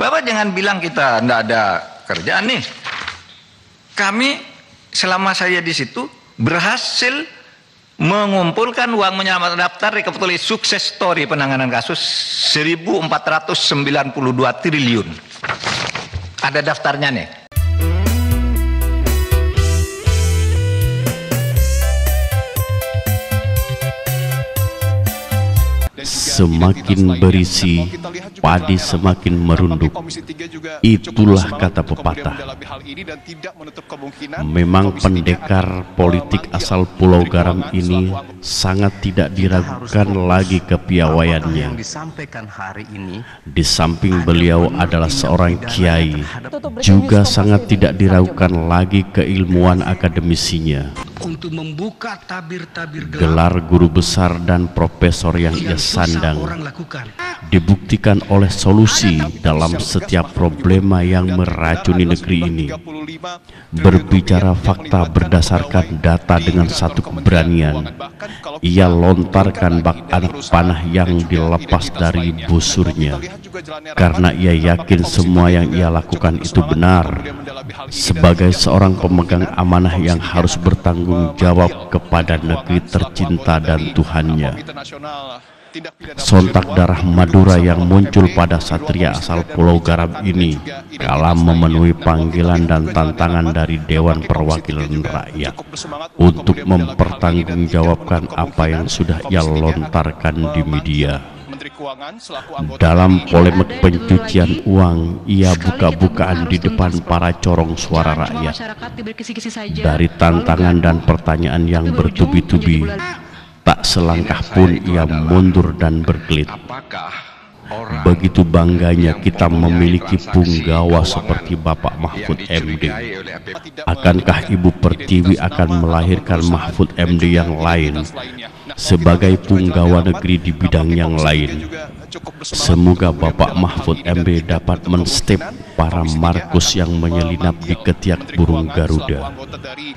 Bapak jangan bilang kita enggak ada kerjaan nih. Kami selama saya di situ berhasil mengumpulkan uang menyelamatkan daftar rekapitulasi sukses story penanganan kasus 1.492 triliun. Ada daftarnya nih. Semakin berisi, padi semakin merunduk. Itulah kata pepatah. Memang pendekar politik asal Pulau Garam ini sangat tidak diragukan lagi kepiawaiannya. Di samping beliau adalah seorang kiai, juga sangat tidak diragukan lagi keilmuan akademisinya. Untuk membuka tabir-tabir gelap, gelar guru besar dan profesor yang ia sandang dibuktikan oleh solusi dalam setiap problema yang meracuni negeri ini. Berbicara fakta berdasarkan data dengan satu keberanian, ia lontarkan bak anak panah yang dilepas dari busurnya, karena ia yakin semua yang ia lakukan itu benar. Sebagai seorang pemegang amanah yang harus bertanggung jawab kepada negeri tercinta dan Tuhannya, sontak darah Madura yang muncul pada satria asal Pulau Garam ini kala memenuhi panggilan dan tantangan dari Dewan Perwakilan Rakyat untuk mempertanggungjawabkan apa yang sudah ia lontarkan di media. Dalam polemik pencucian uang, ia buka-bukaan di depan para corong suara rakyat. Dari tantangan dan pertanyaan yang bertubi-tubi, tak selangkah pun ia mundur dan berkelit. Begitu bangganya kita memiliki punggawa seperti Bapak Mahfud MD. Akankah Ibu Pertiwi akan melahirkan Mahfud MD yang lain sebagai punggawa negeri di bidang yang lain? Semoga Bapak Mahfud MD dapat menstep para Markus yang menyelinap di ketiak burung Garuda.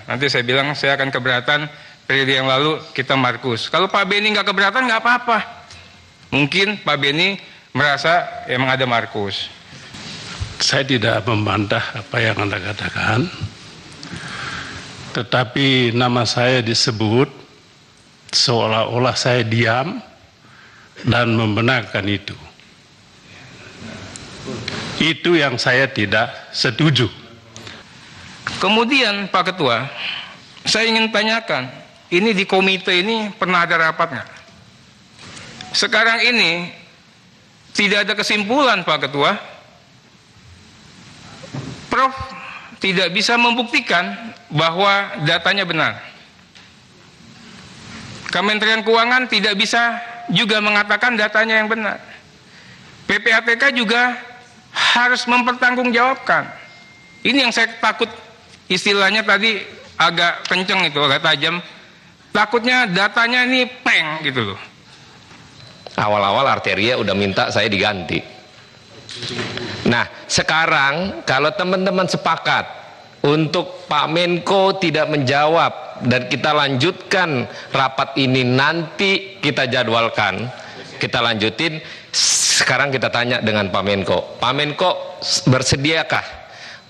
Nanti saya bilang saya akan keberatan, periode yang lalu kita Markus. Kalau Pak Beni nggak keberatan nggak apa-apa. Mungkin Pak Beni merasa emang ada Markus. Saya tidak membantah apa yang Anda katakan, tetapi nama saya disebut seolah-olah saya diam dan membenarkan itu. Itu yang saya tidak setuju. Kemudian Pak Ketua, saya ingin tanyakan, ini di komite ini pernah ada rapat nggak? Sekarang ini tidak ada kesimpulan Pak Ketua. Prof tidak bisa membuktikan bahwa datanya benar. Kementerian Keuangan tidak bisa juga mengatakan datanya yang benar. PPATK juga harus mempertanggungjawabkan. Ini yang saya takut, istilahnya tadi agak kenceng itu, agak tajam. Takutnya datanya ini peng gitu loh. Awal-awal Arteria udah minta saya diganti. Nah, sekarang kalau teman-teman sepakat untuk Pak Menko tidak menjawab dan kita lanjutkan rapat ini, nanti kita jadwalkan, kita lanjutin. Sekarang kita tanya dengan Pak Menko. Pak Menko bersediakah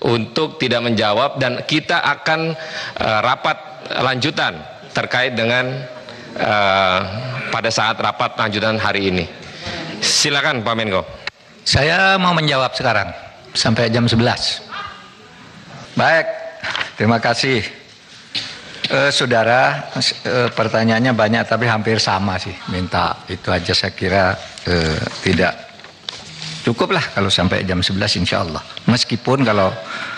untuk tidak menjawab, dan kita akan rapat lanjutan terkait dengan pada saat rapat lanjutan hari ini. Silakan Pak Menko. Saya mau menjawab sekarang sampai jam 11. Baik, terima kasih. Saudara, pertanyaannya banyak tapi hampir sama sih. Minta itu aja, saya kira tidak cukup lah kalau sampai jam 11 insya Allah. Meskipun kalau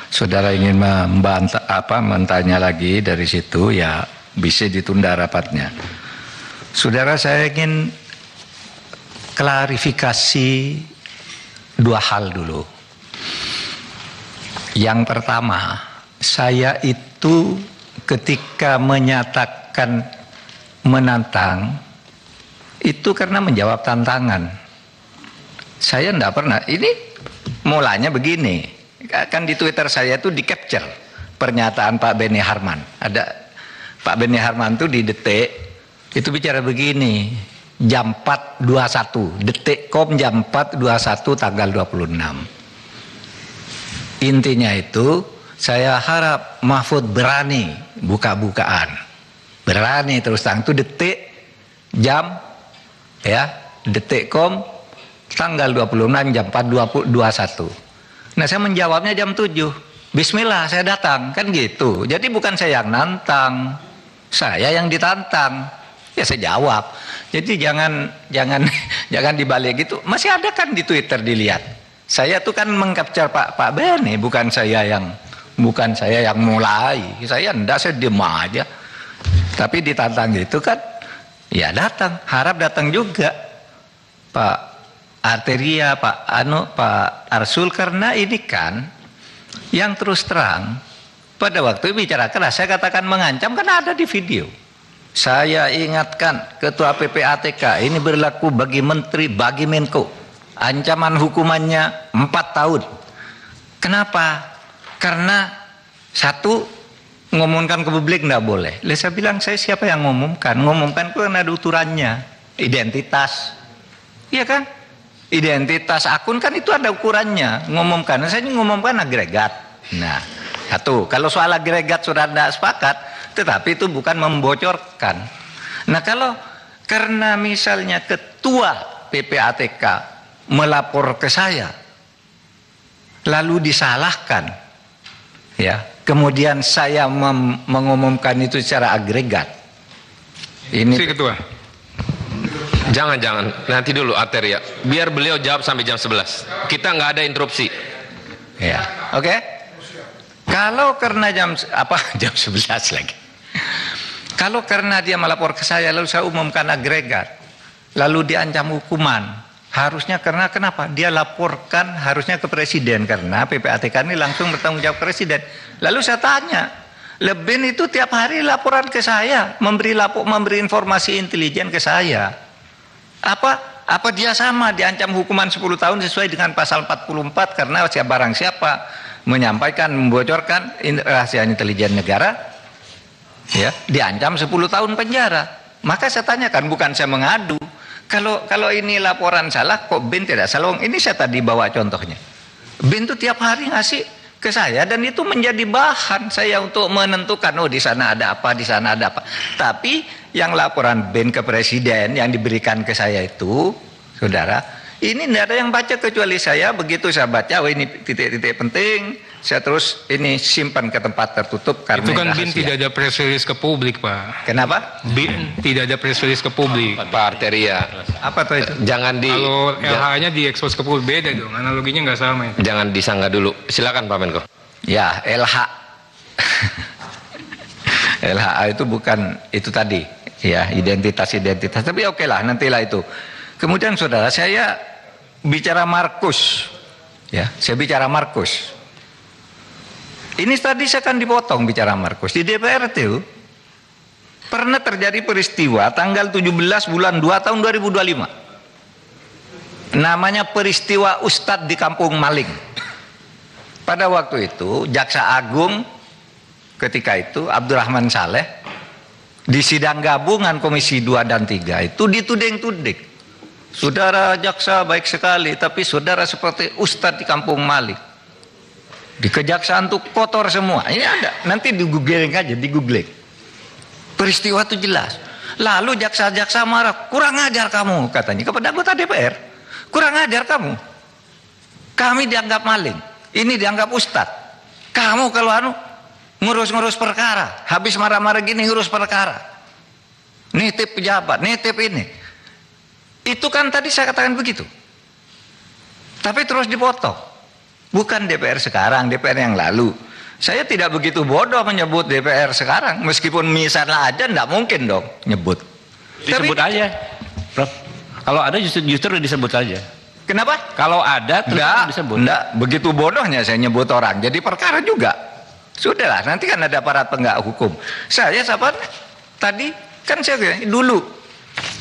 saudara ingin mentanya lagi dari situ, ya bisa ditunda rapatnya. Saudara, saya ingin klarifikasi dua hal dulu. Yang pertama, saya itu ketika menyatakan menantang, itu karena menjawab tantangan. Saya enggak pernah, ini mulanya begini, kan di Twitter saya itu di capture pernyataan Pak Beni Harman. Ada Pak Beni Harman itu di Detik, itu bicara begini, jam 4.21, Detik.com jam 4.21 tanggal 26. Intinya itu saya harap Mahfud berani buka-bukaan, berani terus terang. Itu detik, jam, ya, detik.com tanggal 26 jam 4:21. Nah saya menjawabnya jam 7. Bismillah saya datang, kan gitu. Jadi bukan saya yang nantang, saya yang ditantang. Ya saya jawab. Jadi jangan dibalik gitu. Masih ada kan di Twitter dilihat. Saya tuh kan mengcapture Pak Beni, bukan saya yang mulai. Saya enggak, saya diem aja. Tapi ditantang gitu kan, ya datang. Harap datang juga Pak Arteria, Pak Arsul, karena ini kan yang terus terang pada waktu bicara keras saya katakan mengancam, kan ada di video. Saya ingatkan Ketua PPATK, ini berlaku bagi Menteri, bagi Menko. Ancaman hukumannya 4 tahun. Kenapa? Karena satu, ngomongkan ke publik enggak boleh. Lalu saya bilang, saya siapa yang ngomongkan? Ngomongkan itu kan ada ukurannya. Identitas. Iya kan? Identitas akun kan itu ada ukurannya. Ngomongkan. Saya ngomongkan agregat. Nah, satu. Kalau soal agregat sudah tidak sepakat, tetapi itu bukan membocorkan. Nah, kalau karena misalnya Ketua PPATK melapor ke saya, lalu disalahkan, ya, kemudian saya mengumumkan itu secara agregat. Ini Si Ketua. Jangan, nanti dulu Arteria, biar beliau jawab sampai jam 11. Kita nggak ada interupsi. ya, oke. Kalau karena jam 11 lagi. Kalau karena dia melapor ke saya lalu saya umumkan agregat, lalu diancam hukuman, harusnya karena kenapa? Dia laporkan harusnya ke presiden, karena PPATK ini langsung bertanggung jawab presiden. Lalu saya tanya, Leben itu tiap hari laporan ke saya, memberi informasi intelijen ke saya. Apa dia sama diancam hukuman 10 tahun sesuai dengan pasal 44 karena barang siapa menyampaikan, membocorkan rahasia intelijen negara, ya, diancam 10 tahun penjara. Maka saya tanyakan, bukan saya mengadu. Kalau ini laporan salah, kok BIN tidak salah? Ini saya tadi bawa contohnya. BIN itu tiap hari ngasih ke saya dan itu menjadi bahan saya untuk menentukan, oh di sana ada apa, di sana ada apa. Tapi yang laporan BIN ke presiden yang diberikan ke saya itu, saudara, ini tidak ada yang baca kecuali saya. Begitu saya baca, oh ini titik-titik penting, saya terus ini simpan ke tempat tertutup karena Itu kan BIN rahasia. tidak ada press release ke publik, Pak. Kenapa? BIN tidak ada press release ke publik. Pak Arteria, Apa tuh itu? jangan Kalau LH-nya diekspos ke publik, beda dong. Analoginya nggak sama itu. jangan disangka dulu. Silakan Pak Menko. Ya, LH. LHA itu bukan itu tadi, ya, identitas. Tapi oke lah, nantilah itu. Kemudian saudara, saya bicara Markus, ya, saya bicara Markus. Ini tadi saya akan dipotong bicara Markus. Di DPR itu pernah terjadi peristiwa tanggal 17 bulan 2 tahun 2025. Namanya peristiwa Ustadz di Kampung Maling. Pada waktu itu Jaksa Agung ketika itu Abdurrahman Saleh di sidang gabungan Komisi 2 dan 3 itu dituding-tuding. Saudara jaksa baik sekali, tapi saudara seperti Ustadz di Kampung Maling. Di kejaksaan tuh kotor semua. Ini ada, nanti di googling aja, di googling. Peristiwa itu jelas. Lalu jaksa-jaksa marah, kurang ajar kamu katanya kepada anggota DPR. Kurang ajar kamu. Kami dianggap maling, ini dianggap Ustadz. Kamu kalau ngurus-ngurus perkara, habis marah-marah gini ngurus perkara. Nitip pejabat, nitip ini. Itu kan tadi saya katakan begitu. Tapi terus dipotong. Bukan DPR sekarang, DPR yang lalu. Saya tidak begitu bodoh menyebut DPR sekarang. Meskipun misalnya aja, enggak mungkin dong nyebut. Disebut Tapi, aja, Prof. Kalau ada justru disebut aja. kenapa? Kalau ada terus disebut. Enggak, begitu bodohnya saya nyebut orang. Jadi perkara juga. Sudahlah, nanti kan ada aparat penegak hukum. Saya siapa? Tadi kan saya dulu.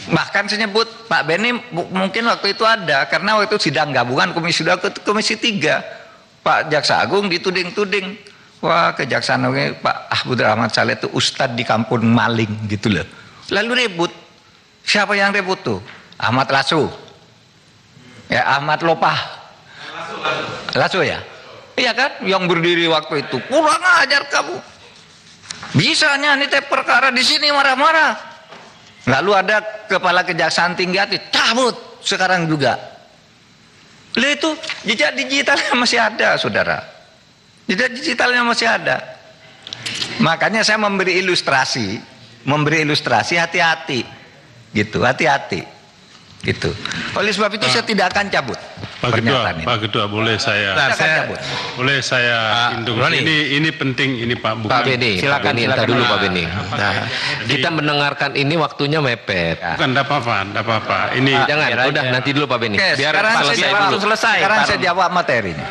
Bahkan saya nyebut Pak Beni mungkin waktu itu ada. Karena waktu itu sidang gabungan Komisi 2 ke Komisi 3. Pak Jaksa Agung dituding-tuding. Wah, kejaksaan Pak Abdurrahman Saleh itu Ustadz di Kampung Maling gitu loh. Lalu ribut. Siapa yang ribut tuh? Ahmad Lasso. Ya, Ahmad Lopah. Lasso ya? Iya kan? Yang berdiri waktu itu, kurang ajar kamu. Bisanya nih perkara di sini marah-marah. Lalu ada kepala kejaksaan tinggi hati, cabut sekarang juga. Lihat itu jejak digitalnya masih ada, saudara. Jejak digitalnya masih ada. Makanya saya memberi ilustrasi hati-hati, gitu, hati-hati. Gitu. Oleh sebab itu saya tidak akan cabut. Pak Ketua, boleh saya ini penting ini Pak. Bukan. Pak Beni, silakan dulu Pak Beni. Kita mendengarkan ini waktunya mepet. Bukan, enggak apa-apa. Ini jangan, udah nanti dulu Pak Beni. Biar selesai. Sekarang saya jawab materinya.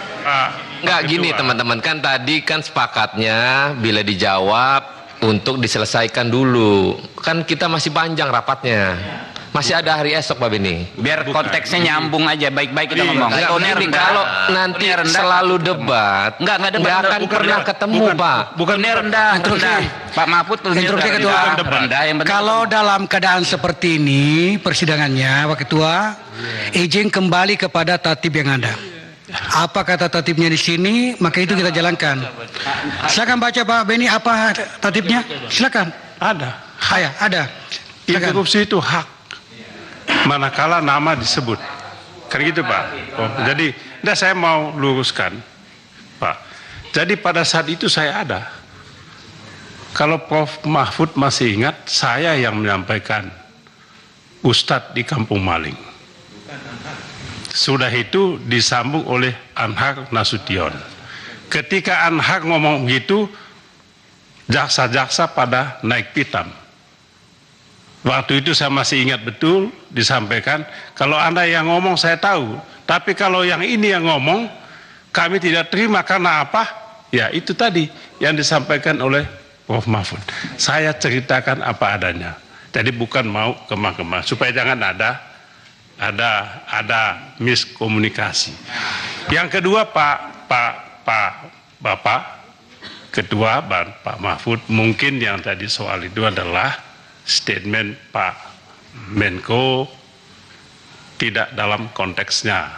Enggak gini teman-teman, kan tadi kan sepakatnya bila dijawab untuk diselesaikan dulu. Kan kita masih panjang rapatnya. Masih ada hari esok Pak Beni. Biar konteksnya nyambung aja, baik-baik kita ngomong. Kalau nanti selalu debat, nggak akan pernah ketemu Pak. Bukan rendah. Pak Mahfud Instruksi Ketua. Kalau dalam keadaan seperti ini persidangannya, Pak Ketua, izin kembali kepada tertib yang ada. Apa kata tertibnya di sini, maka itu kita jalankan. Silakan baca Pak Beni apa tertibnya. Silakan. Ada. Ada. Interupsi itu hak. Manakala nama disebut, kan gitu Pak. Jadi, saya mau luruskan, Pak. Jadi pada saat itu saya ada. Kalau Prof. Mahfud masih ingat, saya yang menyampaikan Ustadz di Kampung Maling. Sudah itu disambung oleh Anhar Nasution. Ketika Anhar ngomong gitu, jaksa-jaksa pada naik pitam. Waktu itu saya masih ingat betul disampaikan, kalau Anda yang ngomong saya tahu, tapi kalau yang ini yang ngomong kami tidak terima karena apa? Ya itu tadi yang disampaikan oleh Prof. Mahfud. Saya ceritakan apa adanya. Jadi bukan mau kemah-kemah supaya jangan ada miskomunikasi. Yang kedua Bapak Ketua Pak Mahfud, mungkin yang tadi soal itu adalah statement Pak Menko tidak dalam konteksnya.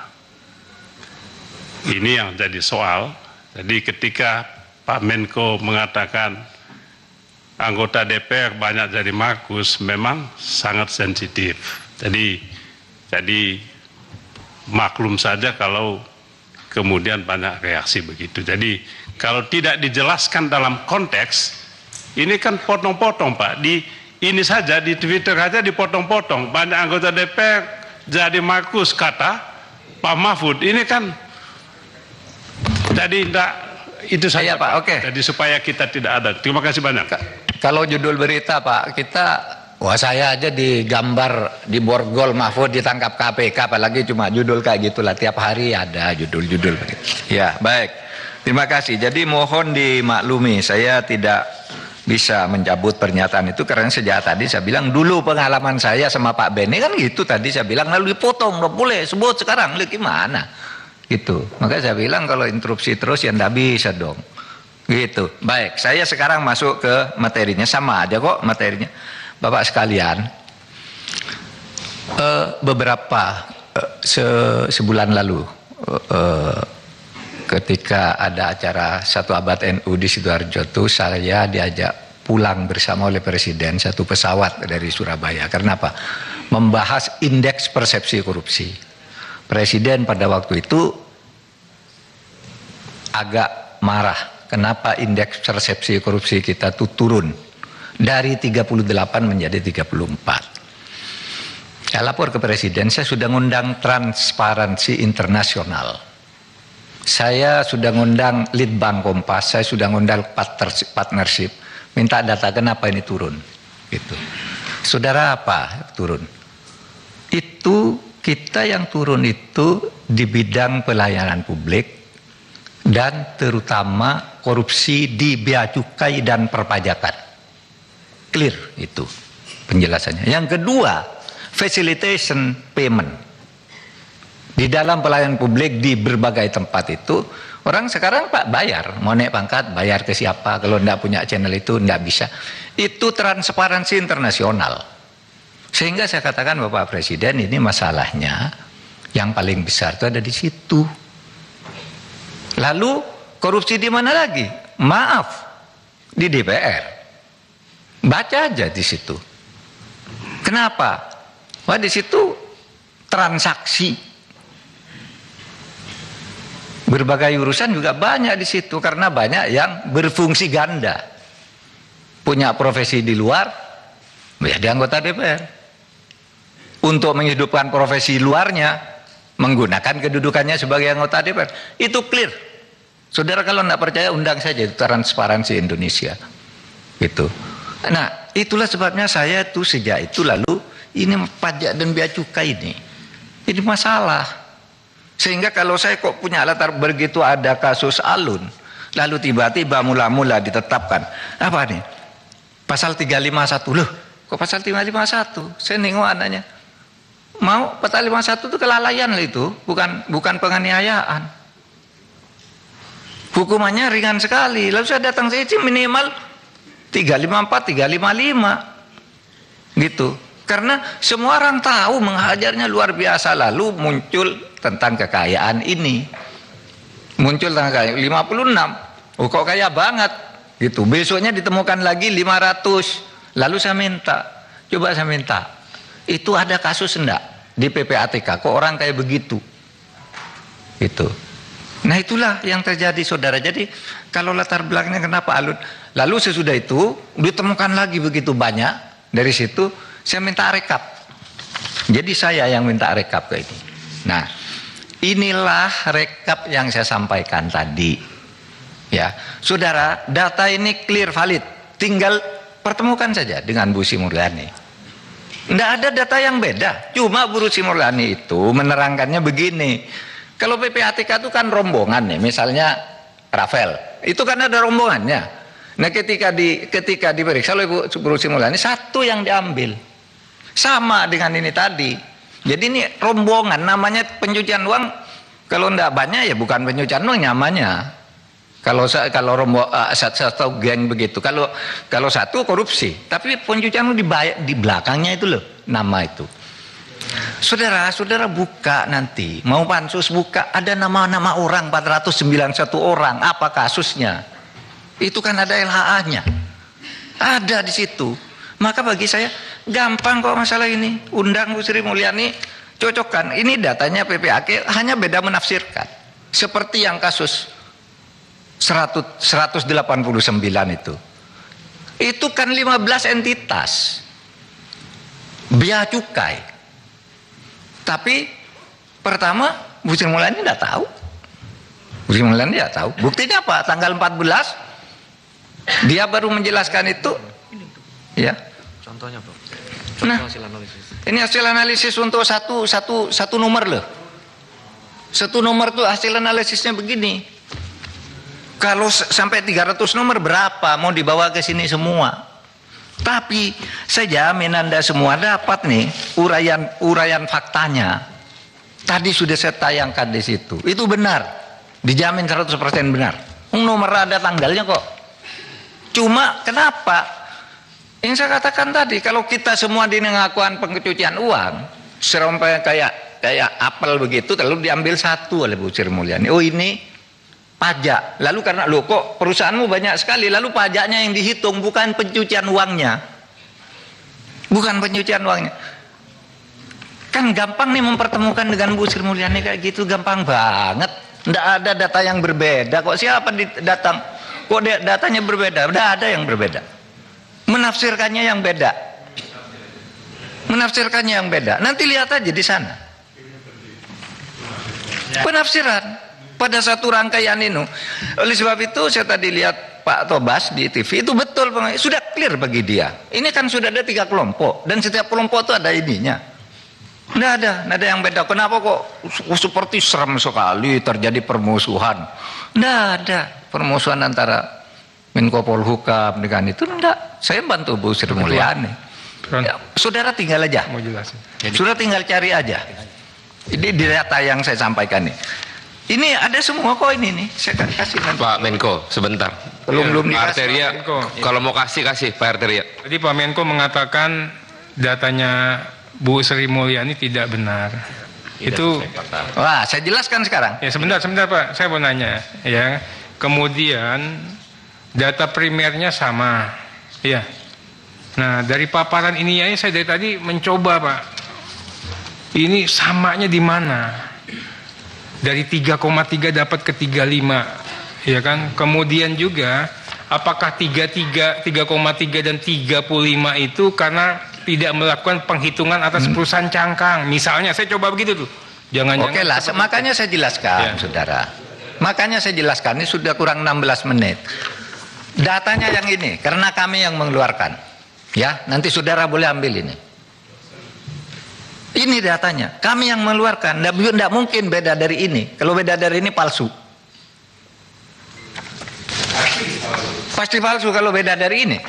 Ini yang jadi soal. Jadi ketika Pak Menko mengatakan anggota DPR banyak jadi Markus, memang sangat sensitif. Jadi maklum saja kalau kemudian banyak reaksi begitu. Jadi kalau tidak dijelaskan dalam konteks, ini kan potong-potong Pak. Ini saja di Twitter aja dipotong-potong. Banyak anggota DPR jadi Markus kata Pak Mahfud. Ini kan jadi enggak itu saja Pak. Oke. Jadi supaya kita tidak ada. Terima kasih banyak. Kalau judul berita Pak, saya aja digambar di borgol Mahfud ditangkap KPK, apalagi cuma judul kayak gitulah, tiap hari ada judul-judul. Ya, baik. Terima kasih. Jadi mohon dimaklumi, saya tidak bisa mencabut pernyataan itu karena sejak tadi saya bilang dulu pengalaman saya sama Pak Beni kan gitu, tadi saya bilang lalu dipotong, nggak boleh sebut sekarang, lihat gimana gitu. Maka saya bilang kalau interupsi terus ya nggak bisa dong gitu. Baik, saya sekarang masuk ke materinya, sama aja kok materinya Bapak sekalian. Sebulan lalu ketika ada acara 1 Abad NU di Sidoarjo itu, saya diajak pulang bersama oleh Presiden satu pesawat dari Surabaya. Karena apa? Membahas indeks persepsi korupsi. Presiden pada waktu itu agak marah. Kenapa indeks persepsi korupsi kita itu turun dari 38 menjadi 34. Saya lapor ke Presiden, saya sudah ngundang Transparansi Internasional. Saya sudah ngundang Litbang Kompas, saya sudah ngundang partnership, minta data kenapa ini turun. Gitu. Saudara apa turun? Itu kita yang turun itu di bidang pelayanan publik dan terutama korupsi di bea cukai dan perpajakan. Clear itu penjelasannya. Yang kedua, facilitation payment. Di dalam pelayanan publik di berbagai tempat itu, orang sekarang Pak bayar, mau naik pangkat bayar ke siapa, kalau enggak punya channel itu enggak bisa. Itu transparansi internasional. Sehingga saya katakan Bapak Presiden, ini masalahnya yang paling besar itu ada di situ. Lalu Korupsi di mana lagi? Maaf, di DPR. Baca aja di situ. Kenapa? Wah, di situ transaksi berbagai urusan juga banyak di situ, karena banyak yang berfungsi ganda, punya profesi di luar, menjadi anggota DPR. Untuk menghidupkan profesi luarnya, menggunakan kedudukannya sebagai anggota DPR. Itu clear. Saudara kalau tidak percaya, undang saja, itu Transparansi Indonesia. Gitu. Nah, itulah sebabnya saya tuh sejak itu lalu ini pajak dan bea cukai ini masalah. Sehingga kalau saya kok punya latar begitu ada kasus Alun, lalu tiba-tiba mula-mula ditetapkan apa nih? Pasal 351. Loh, kok pasal 351? Saya nengok anaknya. Mau pasal 51 itu kelalaian lah itu, bukan penganiayaan. Hukumannya ringan sekali. Lalu saya datang saya minimal 354, 355. Gitu. Karena semua orang tahu menghajarnya luar biasa. Lalu muncul tentang kekayaan ini. Muncul tentang kekayaan 56. Oh, kok kaya banget. Gitu. Besoknya ditemukan lagi 500. Lalu saya minta, coba saya minta, itu ada kasus enggak di PPATK? Kok orang kayak begitu? Gitu. Nah, itulah yang terjadi, saudara. Jadi kalau latar belakangnya kenapa Alun, lalu sesudah itu ditemukan lagi begitu banyak. Dari situ saya minta rekap. Jadi saya yang minta rekap ke ini. Nah, inilah rekap yang saya sampaikan tadi. Ya, saudara, data ini clear valid. Tinggal pertemukan saja dengan Bu Sri Mulyani. Tidak ada data yang beda. Cuma Bu Sri Mulyani itu menerangkannya begini. Kalau PPATK itu kan rombongan nih, misalnya Rafael, itu kan ada rombongannya. Nah, ketika diperiksa oleh Bu Sri Mulyani, satu yang diambil. Sama dengan ini tadi. Jadi ini rombongan, namanya pencucian uang. Kalau tidak banyak ya bukan pencucian uang namanya. Kalau satu geng begitu. Kalau satu korupsi, tapi pencucian uang di belakangnya itu loh nama itu. Saudara buka nanti, mau pansus buka, ada nama-nama orang 491 orang, apa kasusnya? Itu kan ada LHA-nya. Ada di situ. Maka bagi saya gampang kok masalah ini. Undang Bu Sri Mulyani, cocokkan. Ini datanya PPAK, hanya beda menafsirkan. Seperti yang kasus 189 itu. Itu kan 15 entitas. Bea cukai. Tapi pertama Bu Sri Mulyani tidak tahu. Bu Sri Mulyani tidak tahu. Buktinya apa? Tanggal 14 dia baru menjelaskan itu. Ya. Contohnya, Bro. Nah, ini hasil analisis untuk satu nomor loh. Satu nomor tuh hasil analisisnya begini. Kalau sampai 300 nomor berapa mau dibawa ke sini semua? Tapi saya jamin Anda semua dapat nih uraian faktanya. Tadi sudah saya tayangkan di situ. Itu benar. Dijamin 100% benar. Nomor ada tanggalnya kok. Cuma kenapa? Yang saya katakan tadi, kalau kita semua dinengakuan pencucian uang, sampai kayak apel begitu, lalu diambil satu oleh Bu Sri Mulyani. Oh, ini pajak. Lalu karena lo kok perusahaanmu banyak sekali, lalu pajaknya yang dihitung, bukan pencucian uangnya. Bukan pencucian uangnya. Kan gampang nih mempertemukan dengan Bu Sri Mulyani kayak gitu, gampang banget. Tidak ada data yang berbeda. Kok siapa datang? Kok datanya berbeda? Tidak ada yang berbeda. Menafsirkannya yang beda. Menafsirkannya yang beda. Nanti lihat aja di sana. Penafsiran pada satu rangkaian ini. Oleh sebab itu saya tadi lihat Pak Tobas di TV, itu betul, sudah clear bagi dia. Ini kan sudah ada 3 kelompok dan setiap kelompok itu ada ininya. Tidak ada yang beda. Kenapa kok seperti serem sekali terjadi permusuhan? Tidak ada permusuhan antara Menko Polhukam dengan itu. Tidak. Saya bantu Bu Sri Mulyani. Ya, saudara tinggal aja. Saudara tinggal cari aja. Ini di data yang saya sampaikan nih. Ini ada semua kok ini nih. Saya kasih nanti. Pak Menko, sebentar. Belum Pak Arteria, kalau mau kasih Pak Arteria. Jadi Pak Menko mengatakan datanya Bu Sri Mulyani tidak benar. Itu wah, saya jelaskan sekarang. Ya sebentar Pak, saya mau nanya ya. kemudian data primernya sama, ya. Nah, dari paparan ini ya, saya dari tadi mencoba, Pak. Ini samanya di mana? Dari 3,3 dapat ke 35, ya kan? Kemudian juga, apakah 3,3 dan 35 itu karena tidak melakukan penghitungan atas perusahaan cangkang? Misalnya, saya coba begitu tuh. Jangan-jangan. Oke lah, makanya saya jelaskan, ya. Saudara. Makanya saya jelaskan, ini sudah kurang 16 menit. Datanya yang ini, karena kami yang mengeluarkan. Ya, nanti saudara boleh ambil ini. Ini datanya, kami yang mengeluarkan. Tidak mungkin beda dari ini. Kalau beda dari ini palsu. Pasti palsu kalau beda dari ini.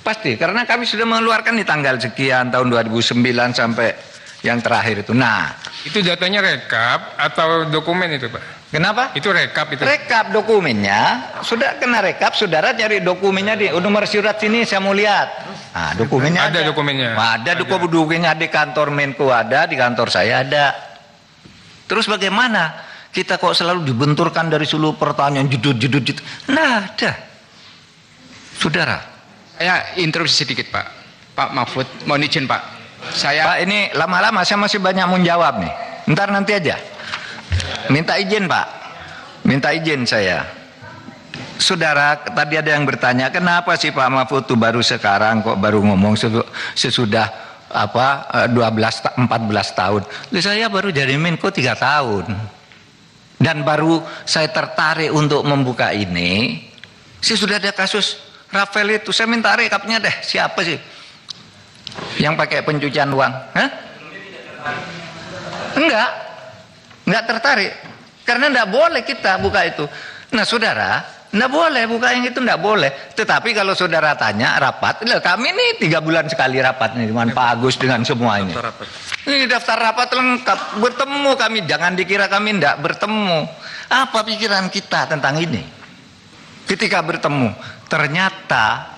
Pasti, karena kami sudah mengeluarkan di tanggal sekian tahun 2009 sampai yang terakhir itu. Nah, itu datanya rekap atau dokumen itu, Pak? Kenapa? Itu rekap itu. Rekap dokumennya, sudah kena rekap, saudara cari dokumennya di nomor surat sini saya mau lihat. Nah, dokumennya ada. Dokumennya. Ada dokumennya di kantor Menko ada, di kantor saya ada. Terus bagaimana? Kita kok selalu dibenturkan dari seluruh pertanyaan judul. Nah, ada. Saudara. Saya interupsi sedikit, Pak. Pak Mahfud, mohon izin, Pak. Pak, ini lama-lama saya masih banyak mau jawab nih. Ntar nanti aja. Minta izin, Pak. Minta izin saya. Saudara, tadi ada yang bertanya, kenapa sih Pak Mahfud tuh baru sekarang kok baru ngomong sesudah 14 tahun. Saya baru jadi Menko 3 tahun. Dan baru saya tertarik untuk membuka ini. Saya sudah ada kasus Rafael itu. Saya minta rekapnya deh. Siapa sih yang pakai pencucian uang? Hah? Enggak tertarik. Karena enggak boleh kita buka itu. Nah, saudara, enggak boleh buka yang itu, enggak boleh. tetapi kalau saudara tanya rapat, kami ini 3 bulan sekali rapat nih dengan Pak Agus dengan semua ini. Ini daftar rapat lengkap. Bertemu kami, jangan dikira kami enggak bertemu. Apa pikiran kita tentang ini? Ketika bertemu, ternyata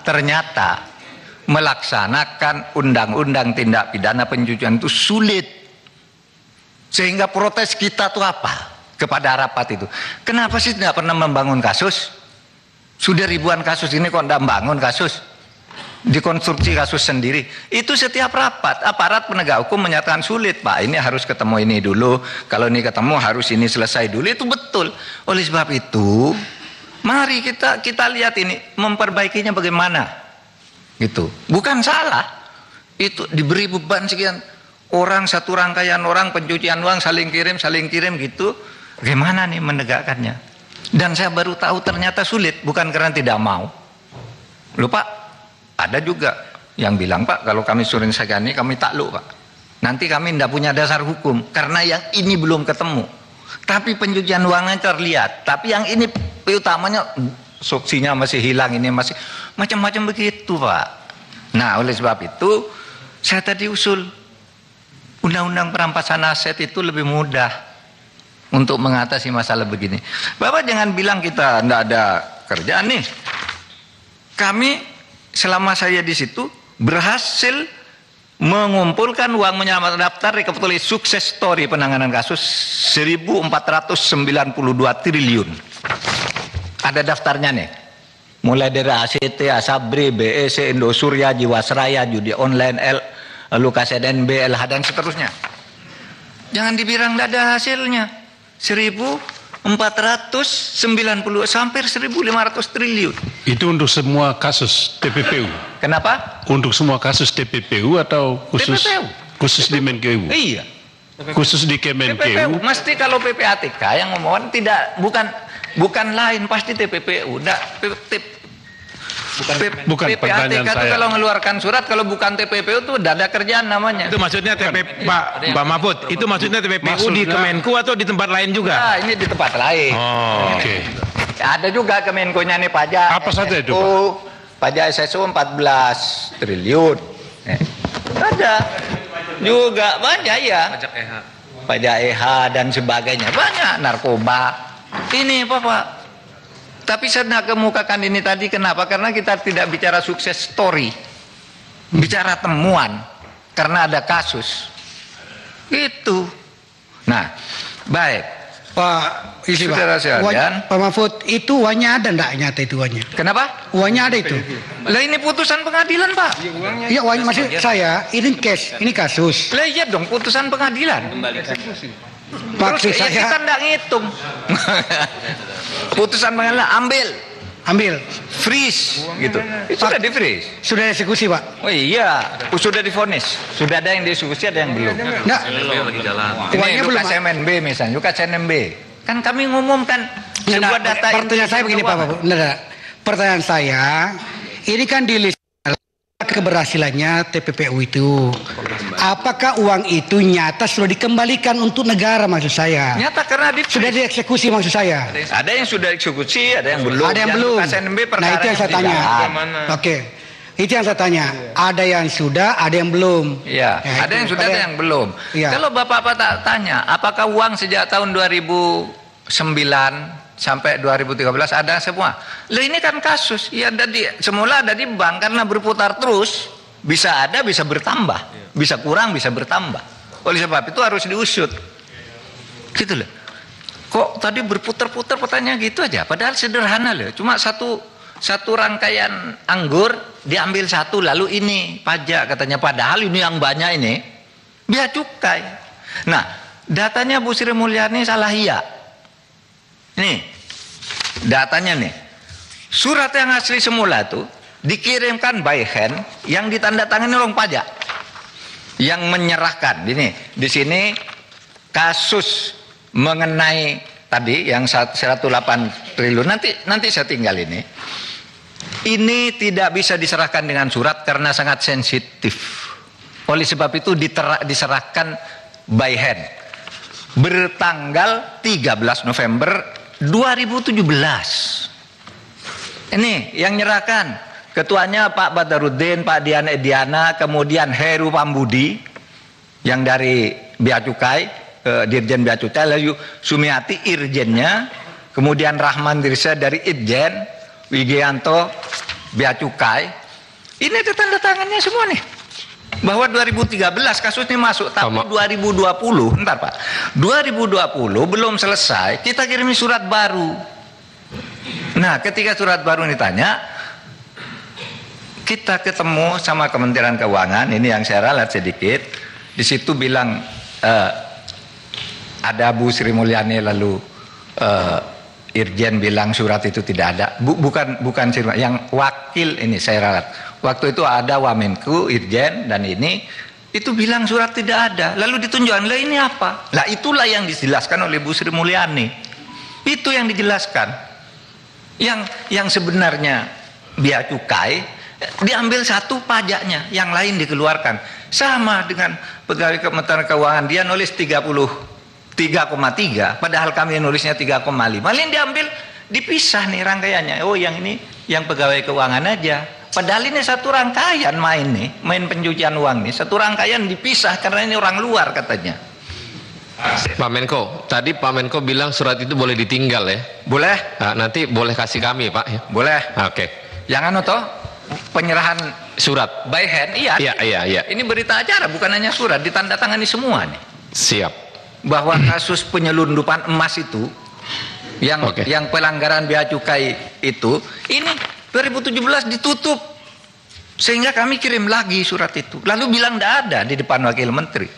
melaksanakan undang-undang tindak pidana pencucian itu sulit. Sehingga protes kita tuh apa? Kepada rapat itu. Kenapa sih tidak pernah membangun kasus? Sudah ribuan kasus ini kok tidak membangun kasus? Dikonstruksi kasus sendiri. Itu setiap rapat. Aparat penegak hukum menyatakan sulit, Pak. Ini harus ketemu ini dulu. Kalau ini ketemu harus ini selesai dulu. Itu betul. Oleh sebab itu, mari kita lihat ini. Memperbaikinya bagaimana. Gitu. Bukan salah. Itu diberi beban sekian. Orang satu rangkaian orang pencucian uang saling kirim gitu. Bagaimana nih menegakkannya? Dan saya baru tahu ternyata sulit, bukan karena tidak mau. Loh Pak, ada juga yang bilang, Pak, kalau kami suruh segani kami takluk, Pak. Nanti kami tidak punya dasar hukum karena yang ini belum ketemu. Tapi pencucian uangnya terlihat. Tapi yang ini utamanya saksinya masih hilang, ini masih macam-macam begitu, Pak. Nah, oleh sebab itu saya tadi usul undang-undang perampasan aset itu lebih mudah untuk mengatasi masalah begini. Bapak jangan bilang kita tidak ada kerjaan nih. Kami selama saya di situ berhasil mengumpulkan uang menyelamatkan daftar rekapitulasi sukses story penanganan kasus 1.492 triliun. Ada daftarnya nih. Mulai dari ACT, Asabri, BEC, Indosurya, Jiwasraya, judi online, Lukas NB, LH dan seterusnya. Jangan dibilang tidak ada hasilnya. 1.490 sampai 1.500 triliun. Itu untuk semua kasus TPPU. Kenapa? Untuk semua kasus TPPU atau khusus TPPU. Khusus di Menkeu? Iya. Khusus di Kemenkeu. TPPU. Mesti kalau PPATK yang ngomong tidak bukan lain pasti TPPU. Bukan PPATK itu kalau mengeluarkan surat, kalau bukan TPPU itu tidak ada kerjaan namanya. Itu maksudnya Pak Mahfud, itu maksudnya TPPU di Kemenku atau di tempat lain juga? Nah, ini di tempat lain. Oh, oke. Ada juga Kemenkonya nih pajak. Apa saja itu, Pak? Pajak SSU 14 triliun. Ada juga banyak ya. Pajak EH dan sebagainya. Banyak narkoba. Ini Pak. Tapi saya nak kemukakan ini tadi kenapa? Karena kita tidak bicara sukses story. Bicara temuan. Karena ada kasus. Itu. Nah, baik. Pak, isi Pak. Saudara sekalian. Pak Mahfud, itu uangnya ada enggak nyata itu uangnya? Kenapa? Uangnya ada itu. Lah ini putusan pengadilan, Pak. Iya, uangnya maksud saya, ini case, ini kasus. Lah iya dong, putusan pengadilan. Maksud Terus saya kita enggak ngitung. Putusan pengadilan ambil, freeze gitu. Itu sudah di freeze. sudah eksekusi, Pak. Oh iya, sudah divonis. Sudah ada yang dieksekusi, ada yang belum. Enggak. Ini Uangnya belum. Lukas NMB misalnya, Lukas NMB. Kan kami ngumumkan sebuah data. Pertanyaan saya begini, Pak. Pertanyaan saya, ini kan di list keberhasilannya TPPU itu. Apakah uang itu nyata sudah dikembalikan untuk negara maksud saya? Nyata karena sudah dieksekusi maksud saya. Ada yang sudah dieksekusi, ada yang belum. Ada yang belum. Lukas NMB Nah itu yang saya tanya. Oke. Itu yang saya tanya. Ada yang sudah, ada yang belum. Iya. Ya, Ada itu. yang sudah, ada yang belum. Iya. Kalau Bapak tak tanya, apakah uang sejak tahun 2009 sampai 2013 ada semua? Lah ini kan kasus. Ya semula ada di bank karena berputar terus, bisa ada, bisa bertambah, bisa kurang, bisa bertambah. Oleh sebab itu harus diusut. Gitu loh. Kok tadi berputar-putar pertanyaan gitu aja? Padahal sederhana loh. Cuma satu rangkaian anggur diambil satu, lalu ini pajak katanya. Padahal ini yang banyak ini biaya cukai. Nah, datanya Bu Sri Mulyani salah iya. Nih, datanya nih. Surat yang asli semula tuh dikirimkan by hand yang ditandatangani orang pajak yang menyerahkan. Ini di sini kasus mengenai tadi yang 108 triliun. Nanti saya tinggal ini. Ini tidak bisa diserahkan dengan surat karena sangat sensitif. Oleh sebab itu diserahkan by hand. Bertanggal 13 November 2017. Ini yang nyerahkan. Ketuanya Pak Badarudin, Pak Diana Ediana, kemudian Heru Pambudi yang dari Bea Cukai, Dirjen Bea Cukai, lalu Sumiati Irjennya, kemudian Rahman Dirsa dari Itjen, Wigianto Bea Cukai. Ini ada tanda tangannya semua nih. Bahwa 2013 kasus ini masuk, tapi 2020, entar Pak, 2020 belum selesai, kita kirim surat baru. Nah, ketika surat baru ditanya, kita ketemu sama Kementerian Keuangan, ini yang saya ralat sedikit, di situ bilang ada Bu Sri Mulyani, lalu Irjen bilang surat itu tidak ada. Bukan Sri Mulyani, yang wakil ini saya ralat. Waktu itu ada Wamenku, Irjen, dan ini itu bilang surat tidak ada. Lalu ditunjukkan, lah ini apa? Lah itulah yang dijelaskan oleh Bu Sri Mulyani. Itu yang dijelaskan. Yang sebenarnya bea cukai diambil satu pajaknya, yang lain dikeluarkan. Sama dengan pegawai Kementerian Keuangan, dia nulis 3,3, padahal kami nulisnya 3,5. Lain diambil, dipisah nih rangkaiannya. Oh, yang ini yang pegawai keuangan aja. Padahal ini satu rangkaian main pencucian uang nih. Satu rangkaian dipisah karena ini orang luar katanya. Pak Menko, tadi Pak Menko bilang surat itu boleh ditinggal ya? Boleh. Nah, nanti boleh kasih kami Pak ya? Boleh. Oke. Yang anu toh, penyerahan surat by hand, iya. Iya. Ini berita acara, bukan hanya surat, ditandatangani semua nih. Siap. Bahwa kasus penyelundupan emas itu, yang pelanggaran bea cukai itu, ini 2017 ditutup, sehingga kami kirim lagi surat itu. Lalu bilang tidak ada di depan wakil menteri.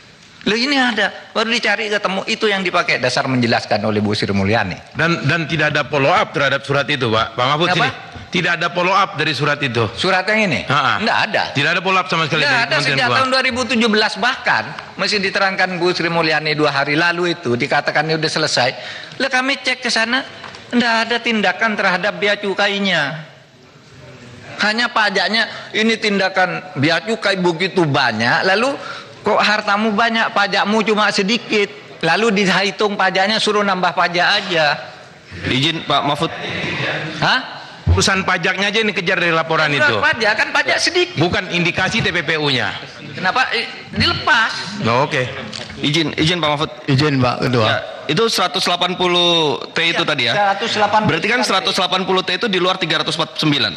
Loh ini ada, baru dicari ketemu, itu yang dipakai dasar menjelaskan oleh Bu Sri Mulyani. Dan tidak ada follow up terhadap surat itu, Pak Mahfud. Sini. Tidak ada follow up dari surat itu. Surat yang ini? Tidak ada. Tidak ada follow up sama sekali. Tidak ada sejak tahun 2017, bahkan masih diterangkan Bu Sri Mulyani 2 hari lalu itu dikatakan sudah selesai. Lah kami cek ke sana, tidak ada tindakan terhadap bea cukainya. Hanya pajaknya, ini tindakan bea cukai begitu banyak, lalu kok hartamu banyak, pajakmu cuma sedikit, lalu dihitung pajaknya suruh nambah pajak aja. Izin Pak Mahfud. Hah? Urusan pajaknya aja ini kejar dari laporan itu. Pajak kan pajak sedikit. Bukan indikasi TPPU-nya. Kenapa dilepas? Oh, Oke. Izin Pak Mahfud. Izin Pak Ketua. Ya, itu 180 T itu tadi ya. 180. Berarti kan 180 T itu di luar 349.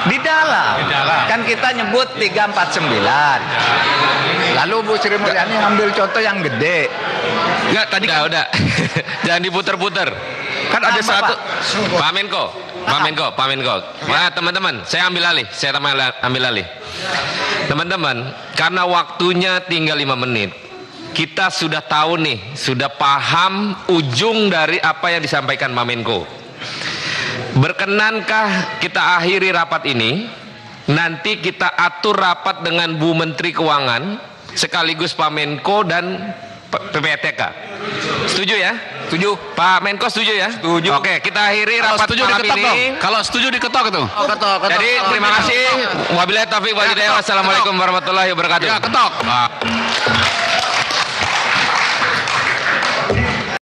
Di dalam. Kan kita nyebut 349. Lalu Bu Sri Mulyani ngambil contoh yang gede. Enggak, tadi udah. Jangan diputer-puter. kan ada satu. Pak Menko. Ya, teman-teman, saya ambil alih. Teman-teman, karena waktunya tinggal 5 menit. Kita sudah tahu nih, sudah paham ujung dari apa yang disampaikan Pak Menko. Berkenankah kita akhiri rapat ini? Nanti kita atur rapat dengan Bu Menteri Keuangan sekaligus Pak Menko dan PPATK. Setuju ya? Setuju. Pak Menko setuju ya? Setuju. Oke, kita akhiri rapat malam ini. Kalau setuju diketok itu. Ketok. Jadi terima kasih. Wabillahi taufiq wal hidayah. Wassalamualaikum warahmatullahi wabarakatuh. Ya, ketok.